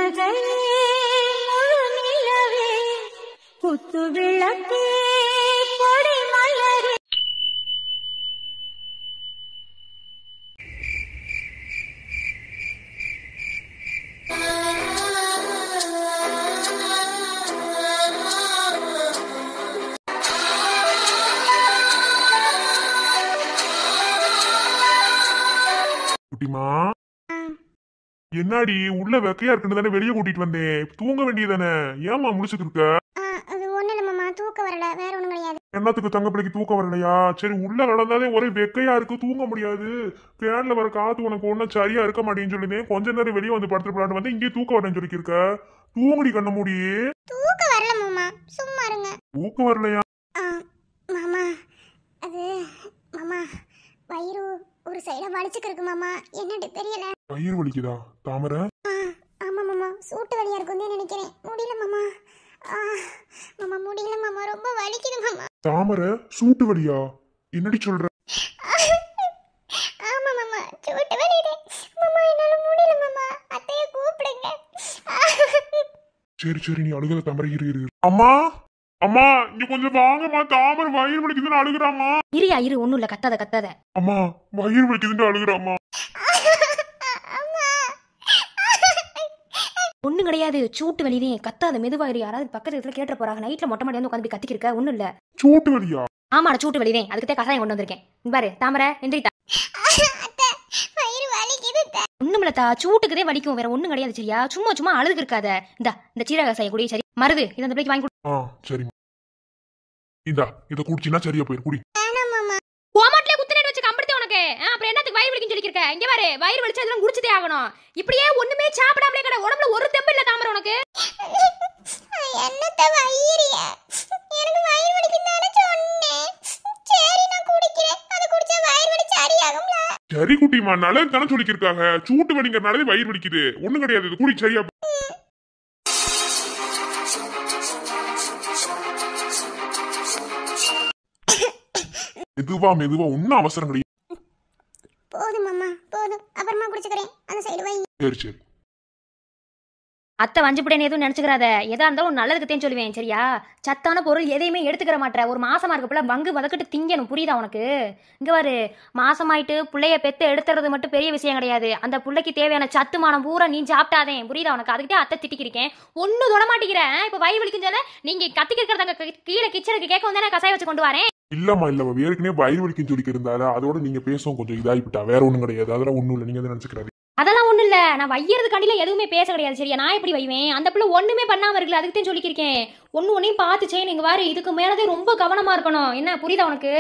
புன்னகை முழு நிலவே குத்து விளக்கே கொடி மலரே. குட்டிமா, என்னடி உள்ள வெக்கையா இருக்குன்னு தானே வெளியே கூட்டிட்டு வந்தேன். தூங்க வேண்டியதானே, ஏமா முடிச்சுட்டு இருக்க? அது ஒண்ணு இல்ல மாமா, தூக்கம் வரல, வேற ஒண்ணும் கிடையாது. என்னத்துக்கு தங்க பிள்ளைக்கு தூக்கம் வரலையா? சரி, உள்ள நடந்தாலே ஒரே வெக்கையா இருக்கு, தூங்க முடியாது. ஃபேன்ல வர காத்து உனக்கு ஒன்னும் சரியா இருக்க மாட்டேன்னு சொல்லிருந்தேன். கொஞ்ச நேரம் வெளியே வந்து படுத்துட்டு வந்து இங்கே தூக்கம் வரேன்னு சொல்லிருக்க. தூங்குடி கண்ண மூடி. தூக்கம் வரல மாமா, சும்மா இருங்க. தூக்கம் வரலையா? மாமா, அது மாமா வயிறு ஒரு சைட வலிச்சுக்கு இருக்கு மாமா, என்னட்டு தெரியல. வயிறு வலிக்குதா தாமரை? ஆமா மாமா, சூட்டு வலியா இருக்குன்னு நினைக்கிறேன். முடியல மாமா. மாமா முடியல மாமா, ரொம்ப வலிக்குது மாமா. தாமரை, சூட்டு வலியா? என்னடி சொல்ற? ஆமா மாமா, சூட்டு வலியுது மாமா, என்னால முடியல மாமா, அத்தைய கூப்பிடுங்க. சரி சரி, நீ அழுகாத தாமரை, இரு. அம்மா அம்மா, இங்க கொஞ்சம் வாங்கம்மா. தாமரை வயிறு வலிக்குதுன்னு அழுகுறாமா. இரியா இரு, ஒண்ணும் இல்ல, கத்தாத. அம்மா, வயிறு வலிக்குதுன்னு அழுகுறாமா. ஒண்ணும் கிடையாது, சூட்டு வலிதே, கத்தாத, மெதுவாயிரு. யாராவது பக்கத்து இடத்துல கேட்டு போறாங்க. நைட்ல மொட்டை மாடி வந்து உட்காந்து கத்திக்கிருக்க. ஒண்ணும் இல்ல. சூட்டு வலியா? ஆமாடா, சூட்டு வலிதே, அதுக்குதான் கசாயம் கொண்டு வந்திருக்கேன். பாரு தாமரை, எந்திரித்தா. ஒண்ணுமில்லத்தா, சூட்டுக்குதே வலிக்கும், வேற ஒண்ணும் கிடையாது. சரியா? சும்மா அழுது இருக்காத. இந்த சீரக கசாயம் குடி. சரி, மருது இதை அந்த பிள்ளைக்கு வாங்கி கொடு. சரி, இத குடிச்சினா சரியா போயிரு, குடி. கோமாட்லயே குத்துனேன்னு வச்சு கம்படுத்தே உனக்கு. அப்புறம் என்னத்துக்கு வயிறு வலிக்குன்னு சொல்லிருக்க? இங்க பாரு, வயிறு வலிச்சா இதெல்லாம் குடிச்சதே ஆகணும். இப்படியே ஒண்ணுமே சாப்பிடாமலே கடை, உடம்புல ஒரு தெம்பு இல்ல தாமரை உனக்கு. என்னத்த வயிறிய, எனக்கு வயிறு வலிக்குதுன்னு சொன்னேன். சரி, நான் குடிக்கிறேன். அது குடிச்சா வயிறு வலி சரியாகும்ல. சரி குட்டிமா, நல்லது தானே சொல்லிக்கிருக்காங்க. சூட்டு வலிங்கிறனாலே வயிறு வலிக்குது, ஒண்ணும் கிடையாது. இது குடி, சரியா? மெதுவா ஒன்னும் அவசரம் கிடையாது. போதும் மாமா, போதும், அப்புறமா குடிச்சுக்கிறேன். அந்த சைடு வை. சரி. அத்தை வஞ்சிப்படேன்னு எதுவும் நினைச்சுக்கிறாத. எதா இருந்தாலும் நல்லதுக்குத்தேன்னு சொல்லுவேன். சரியா? சத்தான பொருள் எதையுமே எடுத்துக்கிற மாட்டேற. ஒரு மாசமா இருக்கப்பல வங்கு வதக்கிட்டு திங்கணும், புரியுதா உனக்கு? இங்க பாரு, மாசமாயிட்டு பிள்ளைய பெத்து எடுத்துறது மட்டும் பெரிய விஷயம் கிடையாது. அந்த பிள்ளைக்கு தேவையான சத்துமானம் பூரா நீ சாப்பிட்டாதே, புரியுதா உனக்கு? அதுக்கிட்டே அத்தை திட்டிக்கிறேன். ஒன்னும் தொட மாட்டேங்கிறேன். இப்ப வயிறு வலிக்குஞ்சால நீங்க கத்திக்கிறதாங்க கீழே கிச்சனுக்கு கேட்க வந்தானே கசாய வச்சு கொண்டு வரேன். இல்லம்மா, ஏற்கனவே வயிறு வலிக்குன்னு சொல்லிக்கிறதால அதோட நீங்க பேசவும் கொஞ்சம் இதாகிட்டா. வேற ஒண்ணும் கிடையாது, அதெல்லாம் ஒண்ணும் இல்லை. நீங்க எதை நினைச்சுக்கிறாரு? அதெல்லாம் ஒண்ணும் இல்ல. நான் வையறது கண்டில எதுவுமே பேச கிடையாது. சரியா? நான் எப்படி வைவேன்? அந்த பிள்ளை ஒண்ணுமே பண்ணாம இருக்குல்ல, அதுக்கு தான் சொல்லிக்கிறேன். ஒன்னையும் பார்த்து செய்யணும். இங்க வாரு, இதுக்கு மேலதே ரொம்ப கவனமா இருக்கணும். என்ன புரியுதா உனக்கு?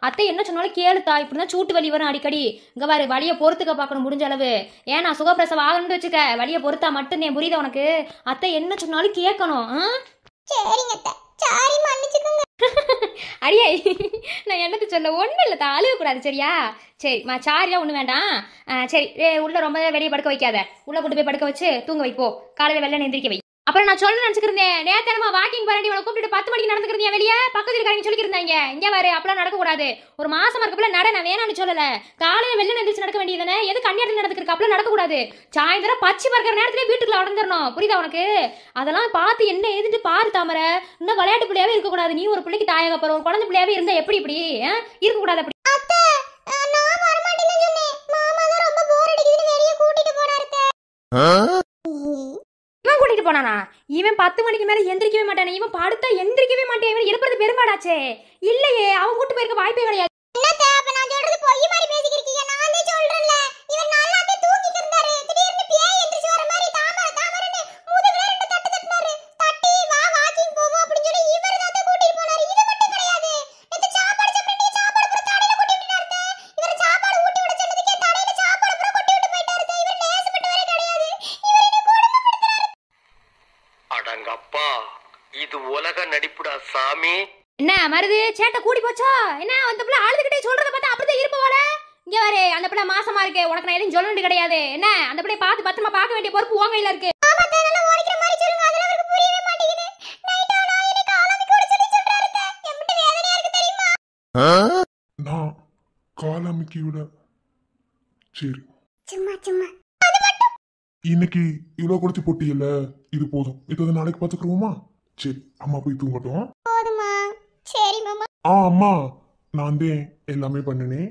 அத்தை என்ன சொன்னாலும் கேளுத்தா. இப்படிதான் சூட்டு வலி வரும் அடிக்கடி. இங்க வாரு, வலியை பொறுத்துக்க பார்க்கணும் முடிஞ்ச அளவு. ஏன்னா சுகப்பிரசவம் ஆகணும்னு வச்சுக்க, வலியை பொறுத்தா மட்டும்தான், புரியுதா உனக்கு? அத்தை என்ன சொன்னாலும் கேட்கணும். சரிங்க அத்தை, சாரி, மன்னிச்சுக்கோங்க. அடியே, நான் என்னது சொல்ல, ஒன்றும் இல்லை தான், அழுகக்கூடாது. சரியா? சரி, சாரிலாம் ஒன்றும் வேண்டாம். சரி, உள்ள ரொம்ப வெளியே படுக்க வைக்காத. உள்ள கொண்டு போய் படுக்க வச்சு தூங்க வைப்போ. காலையில் வெள்ளை எந்திரிக்க வை. அப்புறம் நான் சொல்ல நினச்சிக்கிறேன், நேரமா வாக்கிங் போறேன், உனக்கு கூப்பிட்டு 10 மணிக்கு நடந்துக்கிறீங்க வெளியே. பக்கத்தில் இருக்காங்க சொல்லிக்கிறேங்க. இங்கே பாரு, அப்பெல்லாம் நடக்கக்கூடாது. ஒரு மாசமா இருக்கப்பல நட, நான் வேணான்னு சொல்லலை. காலையில் வெள்ளை எந்திரிச்சு நடக்க வேண்டியதானே? எது கன்னியாட்டில் நடந்துருக்கு? அப்பெல்லாம் நடக்கக்கூடாது. சாயந்தரம் பச்சை பறக்கிற நேரத்துல வீட்டுக்குள்ள அடந்துடணும், புரியுதா உனக்கு? அதெல்லாம் பார்த்து என்ன எதுட்டு பாரு தாமரை. இன்னும் விளையாட்டு பிள்ளையாவே இருக்கக்கூடாது. நீ ஒரு பிள்ளைக்கு தாயாக போற, ஒரு குழந்தை பிள்ளையாவே இருந்தா எப்படி இப்படி இருக்கக்கூடாது? அப்படி இவன் கூட்டிட்டு போனானா? இவன் 10 மணிக்கு மேல எந்திரிக்கவே மாட்டானே. இவன் படுத்தா எந்திரிக்கவே மாட்டேன். இவன் எழுப்புறது பெரும்பாடாச்சே. இல்லையே, அவன் கூட்டு போயிருக்க வாய்ப்பே கிடையாது. இது உலக நடிப்புடா சாமி. என்ன மருது, சேட்டை கூடி போச்சோ? என்ன அந்த பிள்ளை அழுதுகிட்டே சொல்றத பார்த்தா அப்படிதான் இருப்ப போல. இங்க பாரு, அந்த பிள்ளை மாசமா இருக்கு. உனக்கு நான் எதுவும் சொல்ல வேண்டியது கிடையாது. என்ன அந்த பிள்ளை பார்த்து பத்திரமா பார்க்க வேண்டிய பொறுப்பு உன் கையில இருக்கு. நான் காலமிக்கி விட. சரி, சும்மா இன்னைக்கு இவ்வளவு கொடுத்து போட்டியல்ல, இது போதும். இதை நாளைக்கு பாத்துக்கிறோமா? சரி, அம்மா போய் தூங்கட்டும். போதுமா? சரி மாமா. அம்மா, நான் தான் எல்லாமே பண்ணினேன்.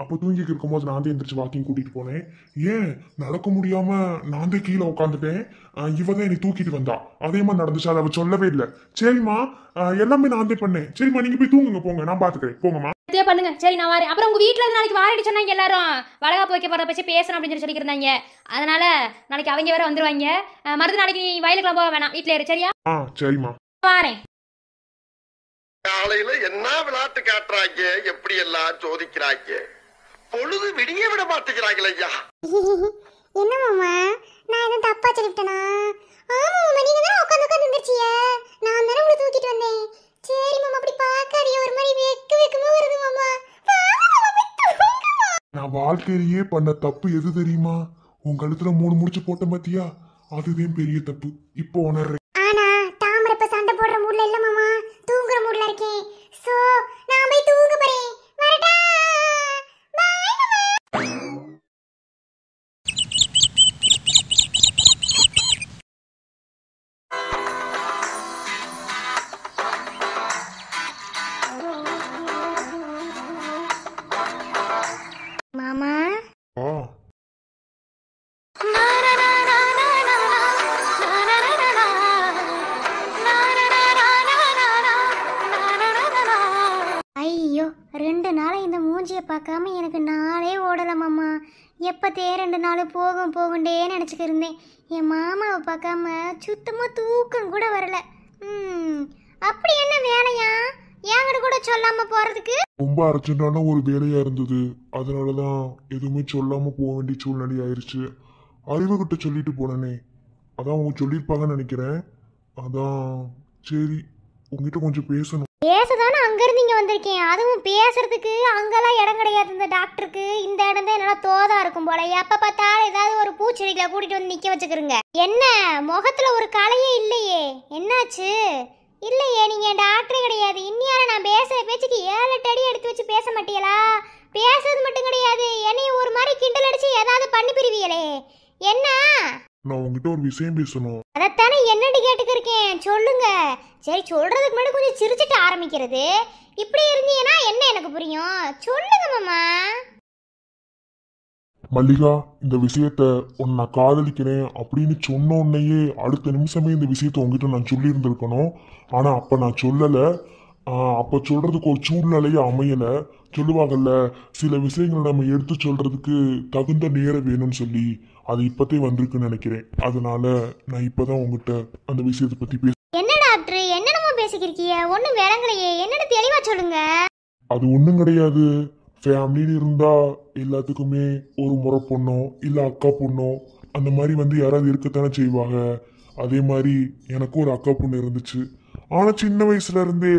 அப்போ தூங்கிட்டு இருக்கும்போது நான் தான் எந்திரிச்சு வாக்கிங் கூட்டிட்டு போனேன். ஏன் நடக்க முடியாம நான் தான் கீழே உட்காந்துட்டேன். இவ தான் என்னை தூக்கிட்டு வந்தா. அதே மாதிரி நடந்துச்சு, அதை அவ சொல்லவே இல்லை. சரிம்மா, எல்லாமே நான் தான் பண்ணேன். சரிம்மா, நீங்க போய் தூங்குங்க, போங்க, நான் பாத்துக்கிறேன், போங்கம்மா. பண்ணுங்க. சரி, நான் வரேன். அப்புறம் உங்க வீட்டுல நாளைக்கு வாரடி சொன்னாங்க, எல்லாரும் வளகாப்பு வைக்க போற பற்றி பேசணும் அப்படின்னு சொல்லி இருந்தாங்க. அதனால நாளைக்கு அவங்க வேற வந்துருவாங்க. மறுநாள் நாளைக்கு நீ வயலுக்குலாம் போக வேணாம், வீட்டுல இரு. சரியா? சரிம்மா, வாரேன். காலையில என்ன விளையாட்டு காட்டுறாங்க, எப்படி எல்லாம் சோதிக்கிறாங்க. பொழுது விடிய விட மாட்டேங்கிறாங்களே ஐயா. என்ன மாமா, நான் எதுவும் தப்பா சொல்லிட்டேனா? ஆமா மாமா, நீங்க தான் உட்கார்ந்து இருந்துச்சிய. நான் தானே உங்களை தூக்கிட்டு வந்தேன். சரி மாமா, அப்படி பார்க்காதீங்க, ஒரு மாதிரி வெக்கமா வருது மாமா. நான் வாழ்க்கையிலேயே பண்ண தப்பு எது தெரியுமா? உங்க கழுத்துல 3 முடிச்சு போட்ட பாத்தியா, அதுதான் பெரிய தப்பு. இப்போ உணர்றேன். ஆனா தாமரை இப்ப சண்டை போடுற மூட்ல இல்ல மாமா, தூங்குற மூட்ல இருக்கேன். சோ நான் போய் தூங்க போறேன். வரடா, பை மாமா. மாமா, ஐயோ, 2 நாளா இந்த மூஞ்சியை பார்க்காம எனக்கு நாளே ஓடல மாமா. எப்பத்தே 2 நாள் போகுண்டே நினச்சிக்க இருந்தேன். என் மாமாவை பார்க்காம சுத்தமா தூக்கம் கூட வரல. அப்படி என்ன வேலையா என்கிட்ட கூட சொல்லாம போறதுக்கு? ரொம்ப அர்ஜென்டான ஒரு வேலையா இருந்தது, அதனாலதான் எதுவுமே சொல்லாம போக வேண்டிய சூழ்நிலை ஆயிருச்சு. அறிவுகிட்ட சொல்லிட்டு போனனே, அதான் அவங்க சொல்லியிருப்பாங்கன்னு நினைக்கிறேன். அதான் சரி, உங்ககிட்ட கொஞ்சம் பேசணும். பேசதானே அங்கிருந்து இங்க வந்திருக்கேன். அதுவும் பேசுறதுக்கு அங்கெல்லாம் இடம் கிடையாது இந்த டாக்டருக்கு. இந்த இடம் தான் என்னால தோதா இருக்கும் போல. எப்ப பார்த்தாலும் ஏதாவது ஒரு பூச்செடியில கூட்டிட்டு வந்து நிக்க வச்சுக்கிறீங்க. என்ன முகத்துல ஒரு கலையே இல்லையே, என்னாச்சு? இல்லையே, நீங்க டாக்டரே கிடையாது. இன்னியார நான் பேசுற பேச்சுக்கு 7-8 அடி எடுத்து வச்சு பேச மாட்டீங்களா? பேசுறது மட்டும் கிடையாது, என்னைய ஒரு மாதிரி கிண்டல் அடிச்சு ஏதாவது பண்ணி பிரிவியலே. என்ன? நான் உங்ககிட்ட ஒரு விஷயம் பேசணும். அதைத்தானே என்னடி கேட்டுக்கிருக்கேன், சொல்லுங்க. சரி, சொல்றதுக்கு முன்னாடி கொஞ்சம் சிரிச்சுட்டு ஆரம்பிக்கிறது. இப்படி இருந்தீங்கன்னா என்ன எனக்கு புரியும்? சொல்லுங்க மாமா. மல்லிகா, இந்த விஷயத்த உன்னை நான் காதலிக்கிறேன் அப்படின்னு சொன்ன உடனேயே அடுத்த நிமிஷமே இந்த விஷயத்த உங்ககிட்ட நான் சொல்லியிருந்திருக்கணும். ஆனா அப்ப நான் சொல்லலை. அப்ப சொல்றதுக்கு ஒரு சூழ்நிலையே அமையல. சொல்லுவாங்கல்ல, சில விஷயங்களை நம்ம எடுத்து சொல்றதுக்கு தகுந்த நேரம் வேணும்னு சொல்லி, அது இப்பத்தே வந்திருக்குன்னு நினைக்கிறேன். அதனால நான் இப்பதான் உங்ககிட்ட அந்த விஷயத்தை பத்தி பேச. என்ன டாக்டர், என்னென்னமோ பேசிக்கிறீங்க? ஒன்னும் விளங்கலையே, என்னன்னு தெளிவா சொல்லுங்க. அது ஒண்ணும் கிடையாது. ஃபேமிலின்னு இருந்தா எல்லாத்துக்குமே ஒரு முறை பொண்ணோ இல்ல அக்கா பொண்ணோ அந்த மாதிரி வந்து யாராவது இருக்கத்தானே செய்வாங்க. அதே மாதிரி எனக்கும் ஒரு அக்கா பொண்ணு இருந்துச்சு. ஆனா சின்ன வயசுல இருந்தே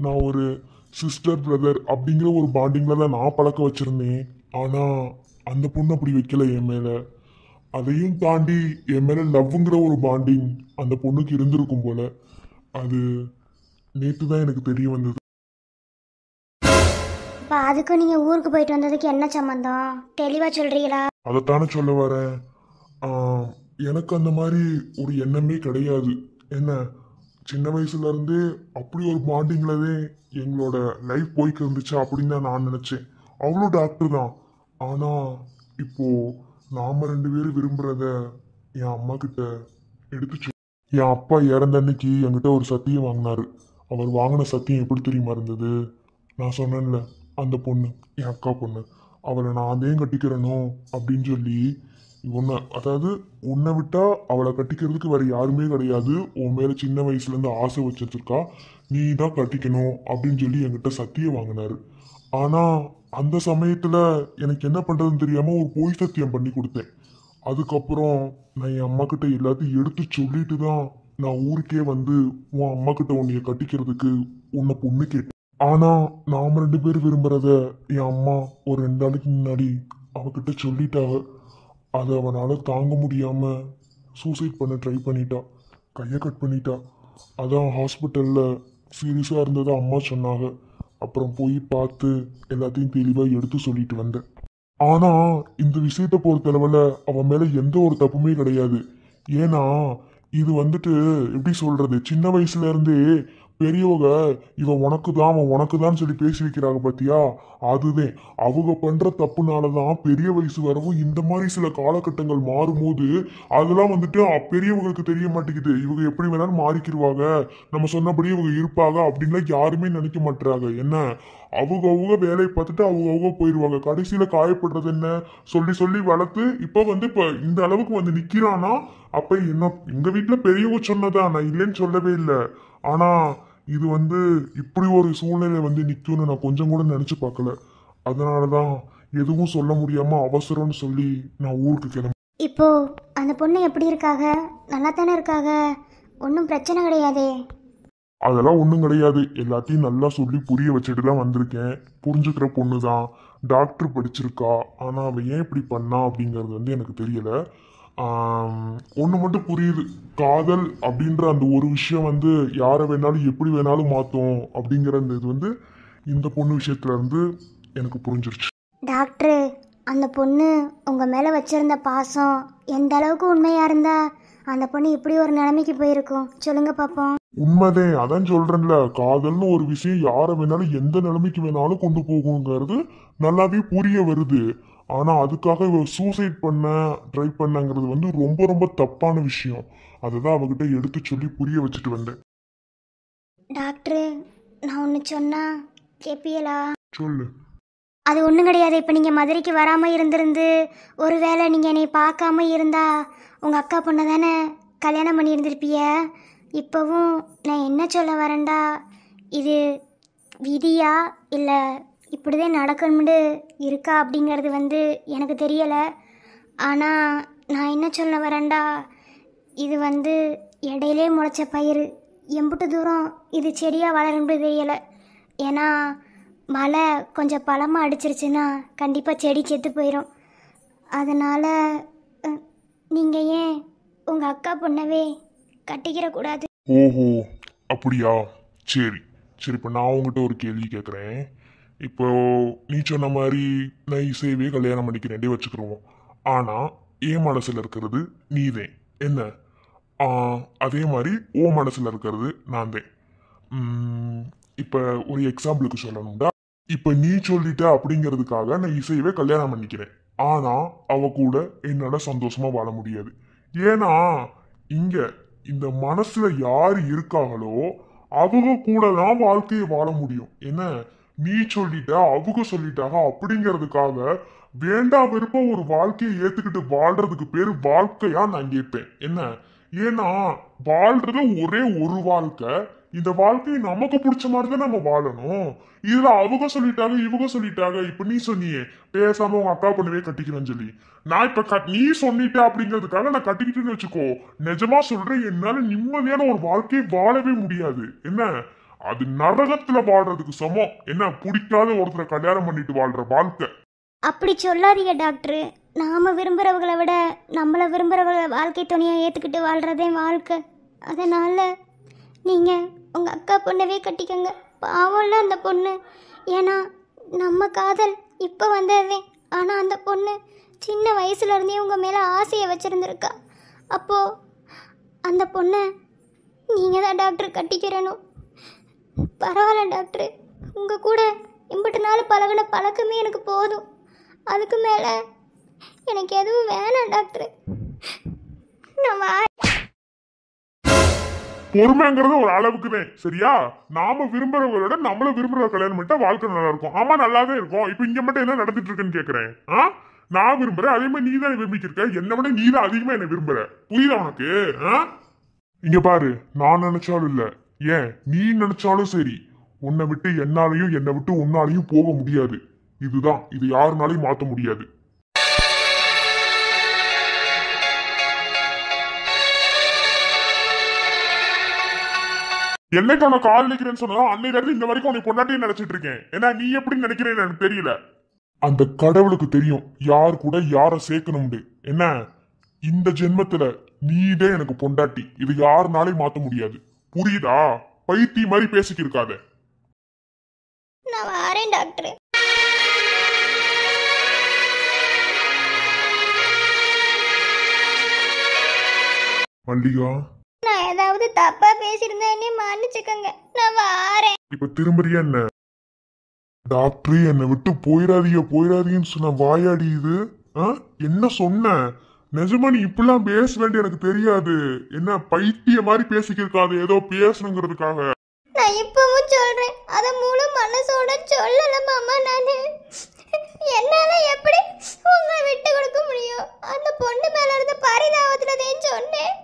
நான் ஒரு சிஸ்டர் பிரதர் அப்படிங்கிற ஒரு பாண்டிங்ல தான் நான் பழக்க வச்சிருந்தேன். ஆனா அந்த பொண்ணு அப்படி வைக்கல என் மேல. அதையும் தாண்டி என் மேல லவ்ங்கிற ஒரு பாண்டிங் அந்த பொண்ணுக்கு இருந்திருக்கும் போல. அது நேத்து தான் எனக்கு தெரிய வந்தது. அதுக்கும் நீங்க ஊருக்கு போயிட்டு வந்ததுக்கு என்ன சம்பந்தம்? தெளிவா சொல்றீங்களா? அதைத்தானே சொல்ல வரேன். எனக்கு அந்த மாதிரி ஒரு எண்ணமே கிடையாது. என்ன, சின்ன வயசுல இருந்தே அப்படி ஒரு பாண்டிங்லவே எங்களோட லைஃப் போய்க்கு இருந்துச்சு அப்படின்னு தான் நான் நினைச்சேன். அவ்வளோ டாக்டர் தான். ஆனா இப்போ நாம 2 பேரும் விரும்புறத என் அம்மா கிட்ட எடுத்துச்சு. என் அப்பா இறந்த அன்னைக்கு என்கிட்ட ஒரு சத்தியம் வாங்கினாரு. அவர் வாங்கின சத்தியம் எப்படி தெரியுமா இருந்தது? நான் சொன்னேன்ல, அந்த பொண்ணு என் அக்கா பொண்ணு, அவளை நான் அதே கட்டிக்கிறனும் அப்படின்னு சொல்லி, உன்னை விட்டா அவளை கட்டிக்கிறதுக்கு வேற யாருமே கிடையாது, உன் மேல சின்ன வயசுல இருந்து ஆசை வச்சிருக்கா, நீ தான் கட்டிக்கணும் அப்படின்னு சொல்லி என்கிட்ட சத்தியம் வாங்கினாரு. ஆனா அந்த சமயத்துல எனக்கு என்ன பண்றதுன்னு தெரியாம ஒரு பொய் சத்தியம் பண்ணி கொடுத்தேன். அதுக்கப்புறம் நான் என் அம்மா கிட்ட எல்லாத்தையும் எடுத்து சொல்லிட்டு தான் நான் ஊருக்கே வந்து உன் அம்மா கிட்ட உன்னைய கட்டிக்கிறதுக்கு உன்னை பொண்ணு கேட்டேன். ஆனா நாம 2 பேரும் விரும்புறத என் அம்மா ஒரு 2 நாளைக்கு முன்னாடி அவகிட்ட சொல்லிட்டாங்க. அதை அவனால தாங்க முடியாம சூசைட் பண்ண ட்ரை பண்ணிட்டா, கையை கட் பண்ணிட்டா. அதான் ஹாஸ்பிட்டல்ல சீரியஸா இருந்ததை அம்மா சொன்னாங்க. அப்புறம் போய் பார்த்து எல்லாத்தையும் தெளிவா எடுத்து சொல்லிட்டு வந்தேன். ஆனா இந்த விஷயத்த பொறுத்தளவுல அவன் மேல எந்த ஒரு தப்புமே கிடையாது. ஏன்னா இது வந்துட்டு எப்படி சொல்றது, சின்ன வயசுல இருந்தே பெரியவங்க இவன் உனக்குதான் அவன் உனக்குதான் சொல்லி பேசி வைக்கிறாங்க பாத்தியா, அதுதான் அவங்க பண்ற தப்புனாலதான் பெரிய வயசு வரவும் இந்த மாதிரி சில காலகட்டங்கள் மாறும்போது அதெல்லாம் வந்துட்டு பெரியவங்களுக்கு தெரிய மாட்டேங்குது. இவங்க எப்படி வேணாலும் மாறிக்கிடுவாங்க, நம்ம சொன்னபடி இவங்க இருப்பாங்க அப்படின்லாம் யாருமே நினைக்க மாட்டாங்க. என்ன அவங்க வேலையை பார்த்துட்டு அவங்க போயிடுவாங்க. கடைசியில காயப்படுறது என்ன, சொல்லி சொல்லி வளர்த்து இப்ப இந்த அளவுக்கு வந்து நிக்கிறானா. அப்ப என்ன எங்க வீட்டுல பெரியவங்க சொன்னதான், நான் இல்லைன்னு சொல்லவே இல்லை. ஆனா இது இப்படி ஒரு சூழ்நிலை நிக்கும்னு நான் கொஞ்சம் கூட நினைச்சு பார்க்கல. அதனாலதான் எதுவும் சொல்ல முடியாம அவசரம்னு சொல்லி நான் ஊருக்கு கிளம்பி. இப்போ அந்த பொண்ணு எப்படி இருக்காக? நல்லா தானே இருக்காக? ஒன்றும் பிரச்சனை கிடையாதே? அதெல்லாம் ஒன்றும் கிடையாது. எல்லாத்தையும் நல்லா சொல்லி புரிய வச்சுட்டு தான் வந்திருக்கேன். புரிஞ்சுக்கிற பொண்ணு தான், டாக்டர் படிச்சிருக்கா. ஆனால் அவன் ஏன் இப்படி பண்ணா அப்படிங்கிறது எனக்கு தெரியல. ஒன்று மட்டும் புரியுது, காதல் அப்படின்ற அந்த ஒரு விஷயம் யாரை வேணாலும் எப்படி வேணாலும் மாற்றும் அப்படிங்கிற அந்த இது இந்த பொண்ணு விஷயத்துல இருந்து எனக்கு புரிஞ்சிருச்சு. டாக்டர், அந்த பொண்ணு உங்கள் மேலே வச்சிருந்த பாசம் எந்த அளவுக்கு உண்மையாக இருந்தா அந்த பொண்ணு இப்படி ஒரு நிலைமைக்கு போயிருக்கும் சொல்லுங்க பார்ப்போம். உண்மைதே, அதான் சொல்றேன்ல, காதல்னு ஒரு விஷயம் யாரை வேணாலும் எந்த நிலைமைக்கு வேணாலும் கொண்டு போகுங்கிறது நல்லாவே புரிய வருது. ஆனா அதுக்காக இவ சூசைட் பண்ண ட்ரை பண்ணங்கிறது ரொம்ப ரொம்ப தப்பான விஷயம். அதுதான் அவகிட்ட எடுத்து சொல்லி புரிய வச்சுட்டு வந்தேன். டாக்டர், நான் ஒன்று சொன்னா கேப்பியலா? சொல்லு. அது ஒன்றும் கிடையாது. இப்போ நீங்கள் மதுரைக்கு வராமல் இருந்திருந்து ஒருவேளை நீங்கள் என்னை பார்க்காம இருந்தா உங்கள் அக்கா பொண்ணை தானே கல்யாணம் பண்ணி இருந்திருப்பிய. இப்போவும் நான் என்ன சொல்ல வரேன்டா, இது விதியா இல்லை இப்படிதான் நடக்கணும்னு இருக்கா அப்படிங்கிறது எனக்கு தெரியலை. ஆனால் நான் என்ன சொல்ல வரேன்டா, இது இடையிலே முளைச்ச பயிர் எம்புட்டு தூரம் இது செடியாக வளரும்னு தெரியலை. ஏன்னா மழை கொஞ்சம் பழமாக அடிச்சிருச்சுன்னா கண்டிப்பாக செடி செத்து போயிடும். அதனால் நீங்கள் ஏன் உங்கள் அக்கா பொண்ணவே கட்டிக்கிற கூடாது? ஓஹோ, அப்படியா? சரி சரி, இப்போ நான் உங்ககிட்ட ஒரு கேள்வி கேட்குறேன். இப்போ நீ சொன்ன மாதிரி நான் இசையவே கல்யாணம் பண்ணிக்கிறேன்டே வச்சுக்கிறோம். ஆனால் என் மனசில் இருக்கிறது நீதேன் என்ன, அதே மாதிரி ஓ மனசில் இருக்கிறது நான் தான். இப்போ ஒரு எக்ஸாம்பிளுக்கு சொல்லணும்டா, இப்போ நீ சொல்லிட்ட அப்படிங்கிறதுக்காக நான் இசையவே கல்யாணம் பண்ணிக்கிறேன். ஆனால் அவ கூட என்னால் சந்தோஷமா வாழ முடியாது. ஏன்னா இங்க இந்த மனசுல யாரு இருக்காங்களோ அவங்க கூட தான் வாழ்க்கையை வாழ முடியும். என்ன நீ சொல்லிட்ட அவங்க சொல்லிட்டாங்க அப்படிங்கிறதுக்காக வேண்டா விருப்பம் ஒரு வாழ்க்கையை ஏத்துக்கிட்டு வாழ்றதுக்கு பேரு வாழ்க்கையா நான் கேட்பேன். என்ன ஏன்னா வாழ்றது ஒரே ஒரு வாழ்க்கை. இந்த வாழ்க்கையை நமக்கு பிடிச்ச மாதிரி தான் நம்ம வாழணும். இதுல அவங்க சொல்லிட்டாங்க இவங்க சொல்லிட்டாங்க. இப்ப நீ சொன்னியே பேசாம உங்க அக்கா பொண்ணவே கட்டிக்கிறேன்னு சொல்லி, நான் இப்ப நீ சொன்னிட்ட அப்படிங்கிறதுக்காக நான் கட்டிக்கிட்டேன்னு வச்சுக்கோ, நிஜமா சொல்றேன், என்னால நிம்மதியான ஒரு வாழ்க்கையை வாழவே முடியாது. என்ன அது நரகத்துல வாழ்றதுக்கு சமம். என்ன பிடிக்காத ஒருத்தரை கல்யாணம் பண்ணிட்டு வாழ்ற வாழ்க்கை. அப்படி சொல்லாதீங்க டாக்டர். நாம விரும்புறவங்களை விட நம்மளை விரும்புறவங்களை வாழ்க்கை துணையை ஏற்றுக்கிட்டு வாழ்றதே வாழ்க்கை. அதனால நீங்க உங்க அக்கா பொண்ணவே கட்டிக்கங்க. பாவம்ல அந்த பொண்ணு. ஏன்னா நம்ம காதல் இப்போ வந்ததே, ஆனால் அந்த பொண்ணு சின்ன வயசுல இருந்தே உங்க மேல ஆசையை வச்சிருந்திருக்கா. அப்போ அந்த பொண்ணை நீங்க தான் டாக்டர் கட்டிக்கிறணும். பரவாயில்ல டாக்டர், உங்க கூட இம்பட்டு நாள் பழகின பழக்கமே எனக்கு போதும். அதுக்கு மேல எனக்கு எதுவும் வேணாம் டாக்டர். பொறுமைங்கிறது ஒரு அளவுக்கு தான், சரியா? நாம விரும்புறவங்களோட நம்மள விரும்புற கல்யாணம் பண்ணிட்டா வாழ்க்கை நல்லா இருக்கும். ஆமா, நல்லாதான் இருக்கும். இப்ப இங்க மட்டும் என்ன நடந்துட்டு இருக்குன்னு கேக்குறேன். நான் விரும்புறேன், அதே மாதிரி நீ தான் விரும்பிக்கிருக்க. என்ன விட நீ தான் அதிகமா என்ன விரும்புற. புரியுதா உனக்கு? இங்க பாரு, நான் நினைச்சாலும் இல்ல, ஏன் நீ நினைச்சாலும் சரி, உன்னை விட்டு என்னாலையும் என்னை விட்டு உன்னாலையும் போக முடியாது. இதுதான், இது யாருனாலையும் மாத்த முடியாது. என்னைக்கான காதலிக்கிறேன்னு சொன்னா அன்னையில இருந்து இந்த வரைக்கும் உன்னை பொண்டாட்டியே நினைச்சிட்டு இருக்கேன். ஏன்னா நீ எப்படி நினைக்கிறேன்னு எனக்கு தெரியல. அந்த கடவுளுக்கு தெரியும் யார் கூட யார சேர்க்கணும்னு. என்ன இந்த ஜென்மத்துல நீதே எனக்கு பொண்டாட்டி. இது யாருனாலையும் மாத்த முடியாது. புரியுதா? பைத்தி மாதிரி பேசிக்கிருக்காத. நான் வரேன் டாக்டர். மல்லிகா, நான் ஏதாவது தப்பா பேசியிருந்தா என்னை மன்னிச்சுக்கோங்க. நான் வாரேன். இப்ப திரும்பறியா என்ன? டாக்டர் என்னை விட்டு போயிடாதீங்கன்னு சொன்ன வாயாடி இது. என்ன சொன்ன? நிஜமா நீ இப்படிலாம் பேச வேண்டிய எனக்கு தெரியாது. என்ன பைத்திய மாதிரி பேசிக்கிருக்காது ஏதோ பேசணுங்கிறதுக்காக. நான் இப்பவும் சொல்றேன், அத முழு மனசோட சொல்லல மாமா. நானு என்னால எப்படி உங்களை விட்டு கொடுக்க முடியும்? அந்த பொண்ணு மேல இருந்த பரிதாபத்துலதான் சொன்னேன்.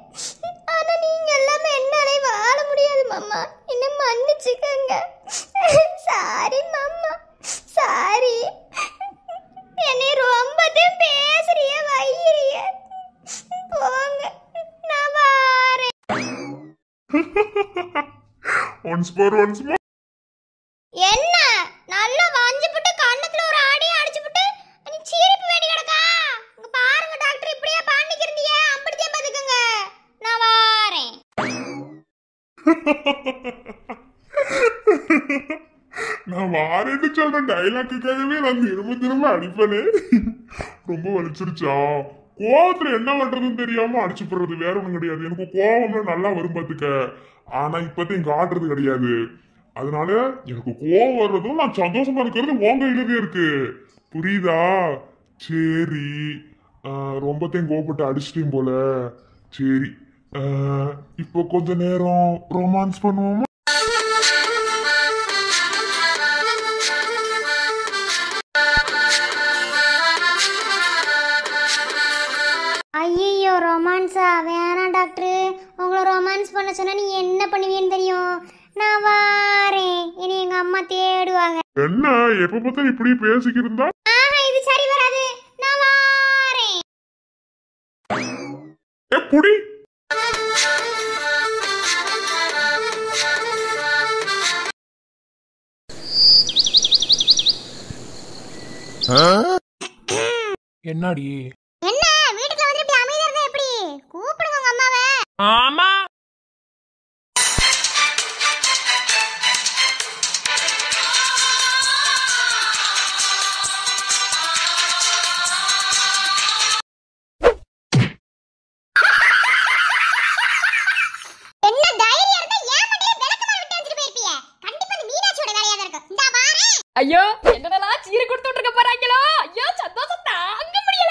ஆனா நீங்க எல்லாமே என்னால வாழ முடியாது மாமா. என்ன மன்னிச்சுக்கங்க. சாரி மாமா, சாரி. என்னை ரொம்ப பேசுறிய வையிறிய. போங்க, நான் வாரேன். Once more. என்ன நல்லா வாஞ்சி போட்டு கண்ணத்துல ஒரு ஆடியே அடிச்சு போட்டு நீ சீரிப்பு வேண்டி கிடக்கா? இங்க பாருங்க டாக்டர், இப்படியே பாண்டிக்கிறீங்க. அப்படியே பாத்துக்கங்க. நான் வாரேன். நான் வாரேன்னு சொல்ற டைலாக்குக்காகவே நான் திரும்ப அடிப்பனே. ரொம்ப வலிச்சிருச்சா? கோவத்துல என்ன பண்றதுன்னு தெரியாம அடிச்சு போடுறது வேற ஒண்ணும் கிடையாது. எனக்கு கோவம்னா நல்லா வரும் பாத்துக்க. ஆனா இப்பத்தையும் காட்டுறது கிடையாது. அதனால எனக்கு கோவம் வர்றதும் நான் சந்தோஷமா இருக்கிறது உன் கையிலவே இருக்கு. புரியுதா? சரி, ரொம்பத்தையும் கோவப்பட்டு அடிச்சிட்டேன் போல. சரி, இப்போ கொஞ்ச நேரம் ரொமான்ஸ் பண்ணுவோமா? ஐயோ, ரொமான்ஸா? வேணாம் டாக்டர். உங்களை ரொமான்ஸ் பண்ண சொன்னா நீ என்ன பண்ணுவீன்னு தெரியும். நான் வாரேன். இனி எங்க அம்மா தேடுவாங்க. என்ன எப்ப பார்த்தா இப்படி பேசிக்கிருந்தா? இது சரி வராது. நான் வாரேன். புடி. என்னடி? என்ன வீட்டுக்குள்ள வந்து இப்படி அமைதியா இருந்தா எப்படி? கூப்பிடுங்க உங்க அம்மாவை. ஆமா. என்ன தைரியம் இருந்தா ஏன் மண்டையை விளக்கமா விட்டு வந்துட்டு போயிருப்பீங்க? கண்டிப்பா இந்த மீனாட்சியோட வேலையா தான் இருக்கும். இந்த வாரேன். ஐயோ, என்னடா சீரி கொடுத்து விட்டுருக்க போறாங்களோ? ஐயோ, சந்தோஷம் தாங்க முடியல.